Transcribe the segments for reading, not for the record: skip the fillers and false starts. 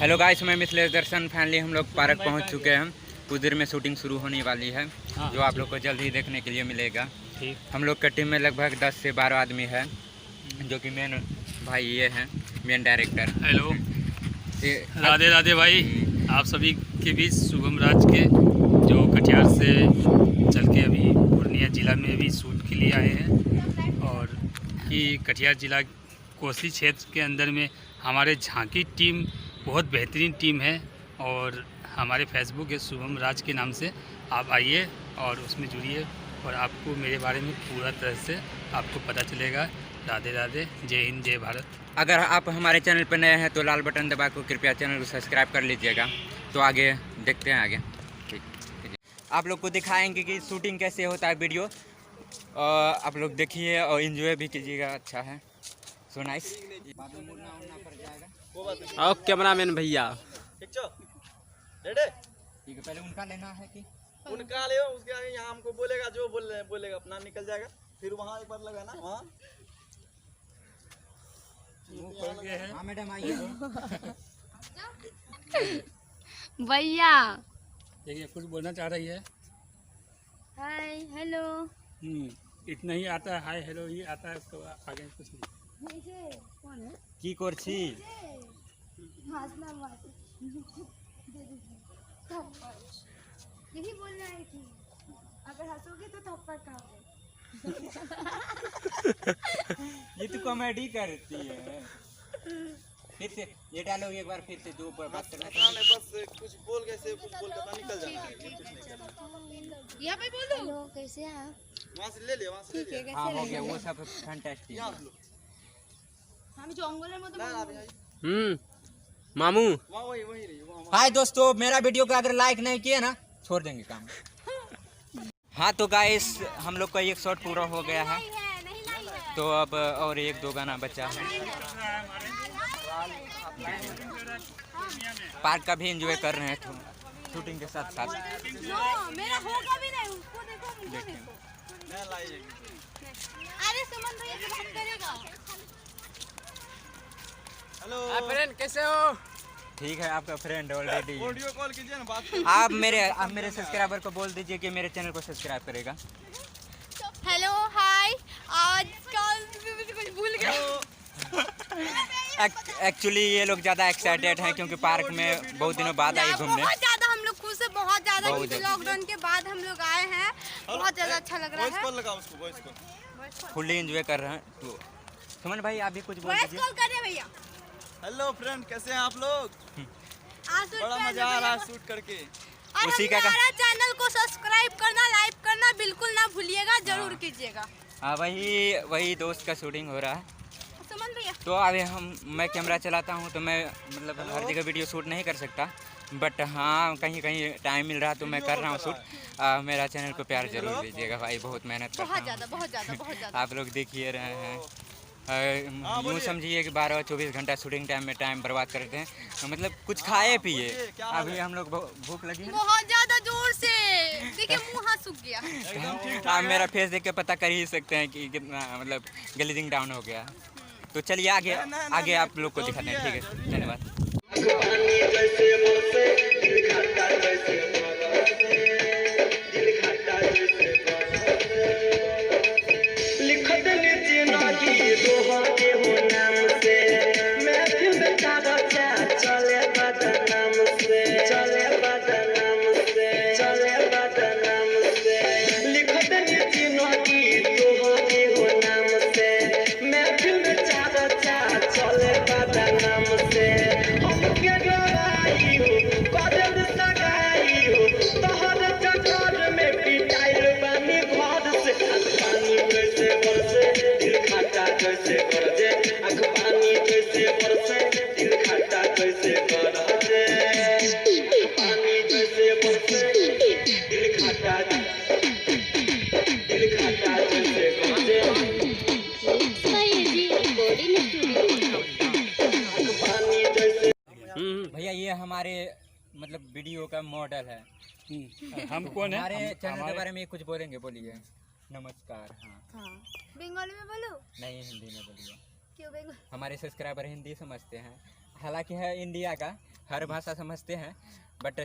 Hello guys, मैं मिथिलेश दर्शन। Finally हम लोग पार्क पहुंच चुके हैं। कुछ देर में शूटिंग शुरू होने वाली है, जो आप लोग को जल्द ही देखने के लिए मिलेगा। हम लोग का टीम में लगभग 10 से 12 आदमी है, जो कि मेन भाई ये हैं, main director. Hello, Radhe Radhe भाई। आप सभी के बीच शुभम राज के, जो कटिहार से चल के अभी पूर्णिया ज़िला में भी शूट के लिए आए हैं। और कि कटिहार ज़िला कोसी क्षेत्र के अंदर में हमारे झांकी टीम बहुत बेहतरीन टीम है, और हमारे फेसबुक है शुभम राज के नाम से। आप आइए और उसमें जुड़िए, और आपको मेरे बारे में पूरा तरह से आपको पता चलेगा। राधे राधे, जय हिंद, जय भारत। अगर आप हमारे चैनल पर नए हैं तो लाल बटन दबा कर कृपया चैनल को सब्सक्राइब कर लीजिएगा। तो आगे देखते हैं आगे। ठीक, आप लोग को दिखाएंगे कि शूटिंग कैसे होता है वीडियो। आप लोग देखिए और एंजॉय भी कीजिएगा। अच्छा है, सो नाइस। और कैमरामैन भैया ठीक है, पहले उनका लेना है कि उनका ले, उसके आगे यहाँ हमको बोलेगा, जो बोलेगा अपना निकल जाएगा। फिर वहाँ एक बार लगा ना, वहाँ हाँ मैडम आइए। भैया देखिए, कुछ बोलना चाह रही है। Hi hello. इतना ही आता है, हाय हेलो ये आता है, उसको आगे कुछ नहीं। कौन है? की करछी यही बोलना है कि अगर हंसोगे तो थप्पड़ खाओगे। ये तो कॉमेडी करती है। फिर से ये डालोगे एक बार, फिर से जो बात करना है। बस कुछ बोल के से कुछ बोल के अपना निकल जाना है, कुछ नहीं करना। यहाँ पे बोल दो। हेलो, कैसे हैं आप? वहाँ से ले ले, वहाँ से ले ले। हाँ हो गया, वो सब फैंटास्टिक। यहाँ लो, আমি জঙ্গলের মতো ला ला भाई, मामू वहाँ वही रही, वहाँ हाय दोस्तों, मेरा वीडियो को अगर लाइक नहीं किए ना, छोड़ देंगे काम। हाँ तो गाइस, हम लोग का एक शॉट पूरा हो गया है, तो अब और एक दो गाना बचा है। पार्क का भी एंजॉय कर रहे हैं शूटिंग के साथ साथ। मेरा होगा भी नहीं, उसको देखो, मुझे देखो। मैं लाई। अरे सुमन भैया से बात करेगा। हेलो फ्रेंड, कैसे हो? ठीक है, आपका फ्रेंड ऑलरेडी। ऑडियो कॉल कीजिए ना, बात आप मेरे सब्सक्राइबर को बोल दीजिए कि मेरे चैनल को सब्सक्राइब करेगा। हेलो हाय, आज कल कुछ भूल गया। एक्चुअली ये लोग ज़्यादा एक्साइटेड हैं, क्योंकि पार्क में बहुत दिनों बाद आए घूमने। बहुत ज्यादा हम लोग खुश हैं, बहुत ज्यादा, बहुत क्योंकि ज्यादा। लॉकडाउन के बाद हम लोग आए हैं। बहुत ज्यादा अच्छा लग रहा वॉइस है। कॉल लगा उसको, वॉइस कॉल। फुल्ली एंजॉय कर रहे हैं। तो सुमन भाई, आप भी कुछ बोल वॉइस दीजिए। कॉल कर रहे हैं भैया। हेलो फ्रेंड, कैसे हैं आप लोग? आज शूट बड़ा पे मजा आ रहा है भैया। शूट करके। और उसी का हमारा चैनल को सब्सक्राइब करना, लाइक करना बिल्कुल ना भूलिएगा, जरूर कीजिएगा। हाँ, वही दोस्त का शूटिंग हो रहा है। सुमन भैया, तो अभी मैं कैमरा चलाता हूँ, तो मैं मतलब हर जगह वीडियो शूट नहीं कर सकता, बट हाँ कहीं कहीं टाइम मिल रहा तो मैं कर रहा हूँ शूट। मेरा चैनल को प्यार जरूर दीजिएगा भाई, बहुत मेहनत करता बहुत हूँ। ज्यादा बहुत ज्यादा बहुत ज्यादा। आप लोग देखिए रहे हैं। यूँ समझिए कि 12-24 घंटा शूटिंग टाइम में टाइम बर्बाद करते हैं, तो मतलब कुछ खाए पिए। अभी हम लोग भूख लगी है। बहुत ज्यादा जोर से देखिए, मुंह हाथ सूख गया। आप मेरा फेस देख के पता कर ही सकते हैं कि कितना मतलब ग्लेजिंग डाउन हो गया। तो चलिए आगे आप लोग को दिखाते हैं। ठीक है, धन्यवाद। भैया ये हमारे मतलब वीडियो का मॉडल है। हम कौन है? हमारे चैनल के बारे में कुछ बोलेंगे, बोलिए। नमस्कार। हाँ, बंगाली में बोलो? नहीं, हिंदी में बोलिए। क्यों बंगाली? हमारे सब्सक्राइबर हिंदी समझते हैं, हालांकि है इंडिया का, हर भाषा समझते हैं, बट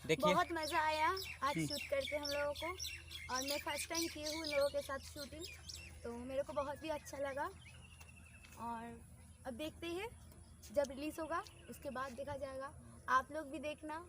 देखिए बहुत मज़ा आया आज शूट करके हम लोगों को। और मैं फर्स्ट टाइम की हूँ उन लोगों के साथ शूटिंग, तो मेरे को बहुत ही अच्छा लगा। और अब देखते हैं जब रिलीज़ होगा उसके बाद देखा जाएगा। आप लोग भी देखना।